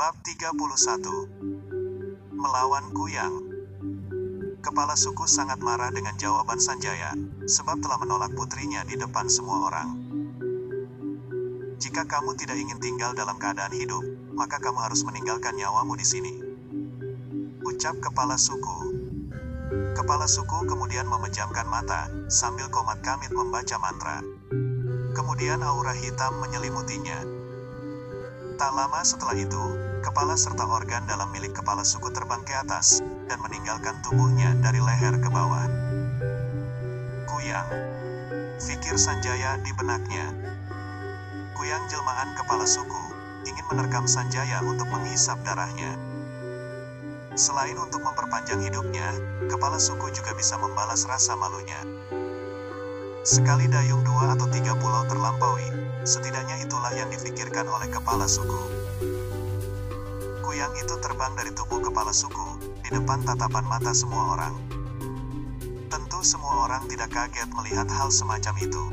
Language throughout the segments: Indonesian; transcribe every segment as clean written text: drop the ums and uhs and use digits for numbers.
Bab 31. Melawan Kuyang. Kepala suku sangat marah dengan jawaban Sanjaya, sebab telah menolak putrinya di depan semua orang. Jika kamu tidak ingin tinggal dalam keadaan hidup, maka kamu harus meninggalkan nyawamu di sini, ucap kepala suku. Kepala suku kemudian memejamkan mata, sambil komat kamit membaca mantra. Kemudian aura hitam menyelimutinya. Tak lama setelah itu, kepala serta organ dalam milik kepala suku terbang ke atas, dan meninggalkan tubuhnya dari leher ke bawah. Kuyang, fikir Sanjaya di benaknya. Kuyang jelmaan kepala suku, ingin menerkam Sanjaya untuk menghisap darahnya. Selain untuk memperpanjang hidupnya, kepala suku juga bisa membalas rasa malunya. Sekali dayung 2 atau 3 pulau terlampaui, setidaknya itulah yang difikirkan oleh kepala suku. Kuyang itu terbang dari tubuh kepala suku, di depan tatapan mata semua orang. Tentu semua orang tidak kaget melihat hal semacam itu.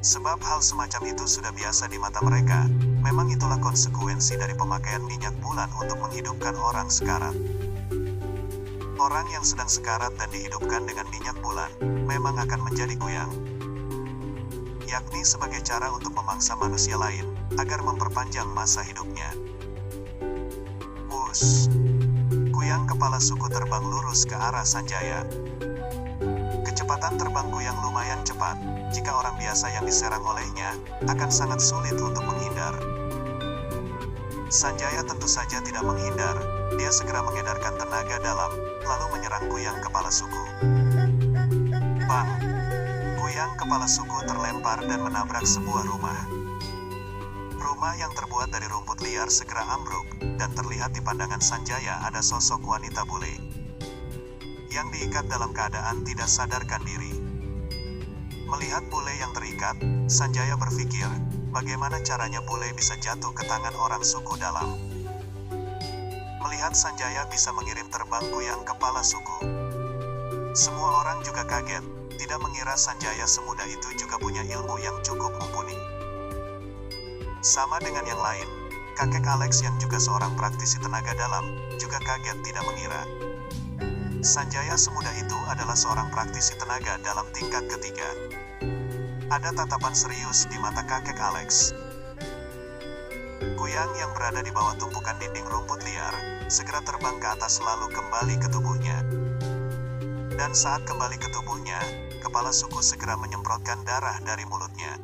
Sebab hal semacam itu sudah biasa di mata mereka. Memang itulah konsekuensi dari pemakaian minyak bulan untuk menghidupkan orang sekarat. Orang yang sedang sekarat dan dihidupkan dengan minyak bulan, memang akan menjadi kuyang. Yakni sebagai cara untuk memangsa manusia lain, agar memperpanjang masa hidupnya. Wush! Kuyang kepala suku terbang lurus ke arah Sanjaya. Kecepatan terbang kuyang lumayan cepat. Jika orang biasa yang diserang olehnya, akan sangat sulit untuk menghindar. Sanjaya tentu saja tidak menghindar. Dia segera mengedarkan tenaga dalam, lalu menyerang kuyang kepala suku. Bang! Kuyang kepala suku terlempar dan menabrak sebuah rumah. Rumah yang terbuat dari rumput liar segera ambruk, dan terlihat di pandangan Sanjaya ada sosok wanita bule yang diikat dalam keadaan tidak sadarkan diri. Melihat bule yang terikat, Sanjaya berpikir, bagaimana caranya bule bisa jatuh ke tangan orang suku dalam. Melihat Sanjaya bisa mengirim terbang kuyang kepala suku, semua orang juga kaget, tidak mengira Sanjaya semudah itu juga punya ilmu yang cukup mumpuni. Sama dengan yang lain, kakek Alex yang juga seorang praktisi tenaga dalam, juga kaget tidak mengira Sanjaya semudah itu adalah seorang praktisi tenaga dalam tingkat ketiga. Ada tatapan serius di mata kakek Alex. Kuyang yang berada di bawah tumpukan dinding rumput liar, segera terbang ke atas lalu kembali ke tubuhnya. Dan saat kembali ke tubuhnya, kepala suku segera menyemprotkan darah dari mulutnya.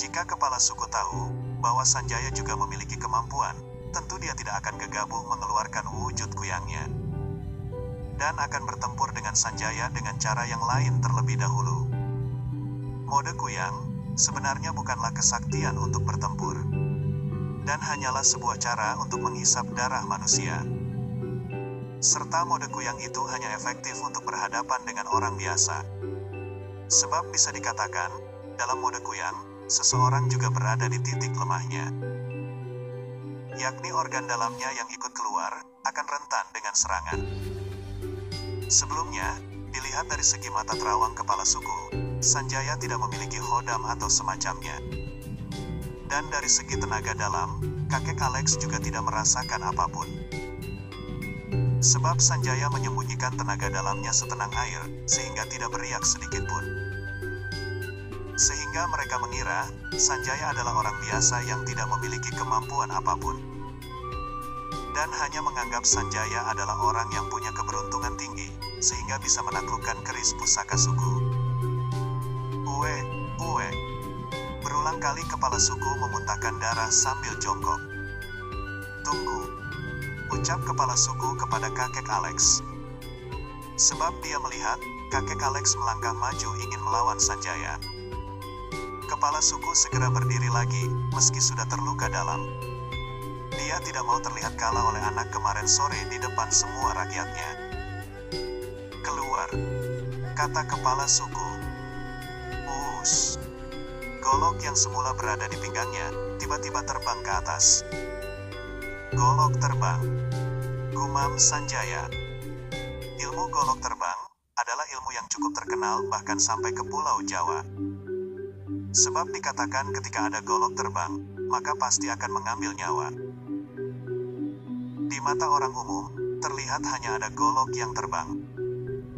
Jika kepala suku tahu bahwa Sanjaya juga memiliki kemampuan, tentu dia tidak akan gegabah mengeluarkan wujud kuyangnya, dan akan bertempur dengan Sanjaya dengan cara yang lain terlebih dahulu. Mode kuyang sebenarnya bukanlah kesaktian untuk bertempur, dan hanyalah sebuah cara untuk menghisap darah manusia. Serta mode kuyang itu hanya efektif untuk berhadapan dengan orang biasa. Sebab bisa dikatakan, dalam mode kuyang, seseorang juga berada di titik lemahnya. Yakni organ dalamnya yang ikut keluar, akan rentan dengan serangan. Sebelumnya, dilihat dari segi mata terawang kepala suku, Sanjaya tidak memiliki hodam atau semacamnya. Dan dari segi tenaga dalam, kakek Alex juga tidak merasakan apapun. Sebab Sanjaya menyembunyikan tenaga dalamnya setenang air, sehingga tidak beriak sedikit pun. Sehingga mereka mengira, Sanjaya adalah orang biasa yang tidak memiliki kemampuan apapun. Dan hanya menganggap Sanjaya adalah orang yang punya keberuntungan tinggi, sehingga bisa menaklukkan keris pusaka suku. Uwe. Berulang kali kepala suku memuntahkan darah sambil jongkok. Tunggu, ucap kepala suku kepada kakek Alex. Sebab dia melihat, kakek Alex melangkah maju ingin melawan Sanjaya. Kepala suku segera berdiri lagi, meski sudah terluka dalam. Dia tidak mau terlihat kalah oleh anak kemarin sore di depan semua rakyatnya. Keluar, kata kepala suku. Wush! Golok yang semula berada di pinggangnya, tiba-tiba terbang ke atas. Golok terbang, gumam Sanjaya. Ilmu golok terbang adalah ilmu yang cukup terkenal bahkan sampai ke Pulau Jawa. Sebab dikatakan ketika ada golok terbang, maka pasti akan mengambil nyawa. Di mata orang umum, terlihat hanya ada golok yang terbang.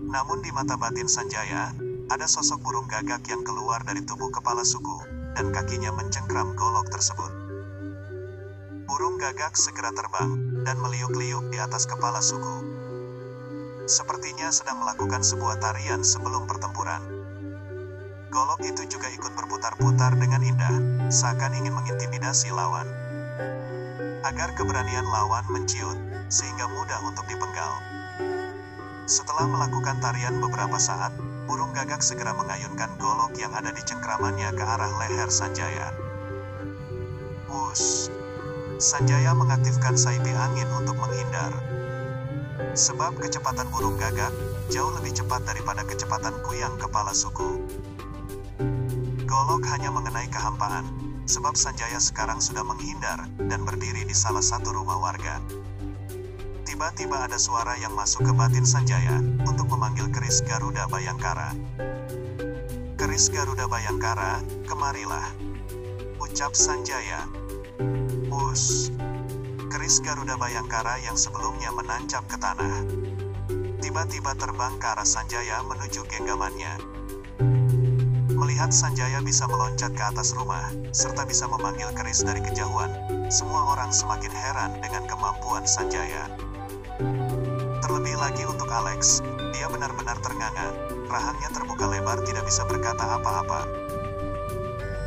Namun di mata batin Sanjaya, ada sosok burung gagak yang keluar dari tubuh kepala suku, dan kakinya mencengkram golok tersebut. Burung gagak segera terbang, dan meliuk-liuk di atas kepala suku. Sepertinya sedang melakukan sebuah tarian sebelum pertempuran. Golok itu juga ikut berputar-putar dengan indah, seakan ingin mengintimidasi lawan. Agar keberanian lawan menciut, sehingga mudah untuk dipenggal. Setelah melakukan tarian beberapa saat, burung gagak segera mengayunkan golok yang ada di cengkramannya ke arah leher Sanjaya. Wush! Sanjaya mengaktifkan saipi angin untuk menghindar. Sebab kecepatan burung gagak jauh lebih cepat daripada kecepatan kuyang kepala suku. Golok hanya mengenai kehampaan, sebab Sanjaya sekarang sudah menghindar dan berdiri di salah satu rumah warga. Tiba-tiba ada suara yang masuk ke batin Sanjaya untuk memanggil keris Garuda Bayangkara. Keris Garuda Bayangkara, kemarilah, ucap Sanjaya. Wush! Keris Garuda Bayangkara yang sebelumnya menancap ke tanah, tiba-tiba terbang ke arah Sanjaya menuju genggamannya. Melihat Sanjaya bisa meloncat ke atas rumah, serta bisa memanggil keris dari kejauhan, semua orang semakin heran dengan kemampuan Sanjaya. Terlebih lagi untuk Alex, dia benar-benar ternganga, rahangnya terbuka lebar tidak bisa berkata apa-apa.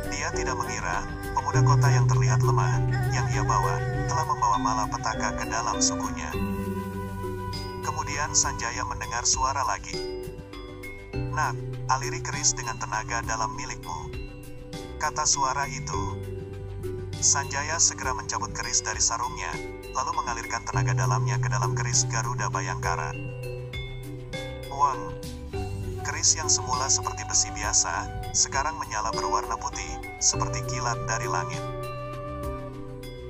Dia tidak mengira, pemuda kota yang terlihat lemah, yang ia bawa, telah membawa malapetaka ke dalam sukunya. Kemudian Sanjaya mendengar suara lagi. Nak, aliri keris dengan tenaga dalam milikmu, kata suara itu. Sanjaya segera mencabut keris dari sarungnya, lalu mengalirkan tenaga dalamnya ke dalam keris Garuda Bayangkara. Wang! Keris yang semula seperti besi biasa, sekarang menyala berwarna putih, seperti kilat dari langit.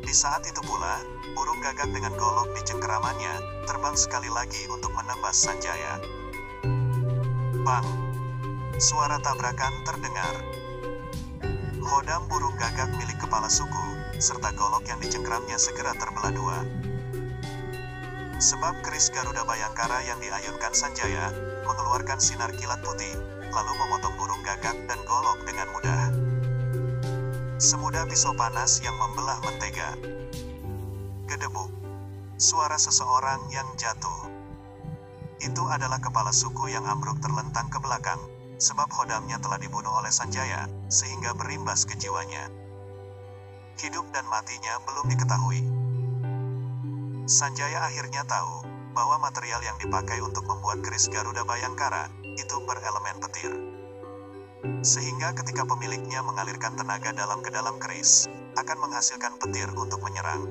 Di saat itu pula, burung gagak dengan golok di cengkeramannya, terbang sekali lagi untuk menembas Sanjaya. Bang! Suara tabrakan terdengar. Hodam burung gagak milik kepala suku, serta golok yang dicengkramnya segera terbelah dua. Sebab keris Garuda Bayangkara yang diayunkan Sanjaya, mengeluarkan sinar kilat putih, lalu memotong burung gagak dan golok dengan mudah. Semudah pisau panas yang membelah mentega. Gedebuk. Suara seseorang yang jatuh. Itu adalah kepala suku yang ambruk terlentang ke belakang, sebab hodamnya telah dibunuh oleh Sanjaya, sehingga berimbas ke jiwanya. Hidup dan matinya belum diketahui. Sanjaya akhirnya tahu, bahwa material yang dipakai untuk membuat keris Garuda Bayangkara, itu berelemen petir. Sehingga ketika pemiliknya mengalirkan tenaga dalam ke dalam keris, akan menghasilkan petir untuk menyerang.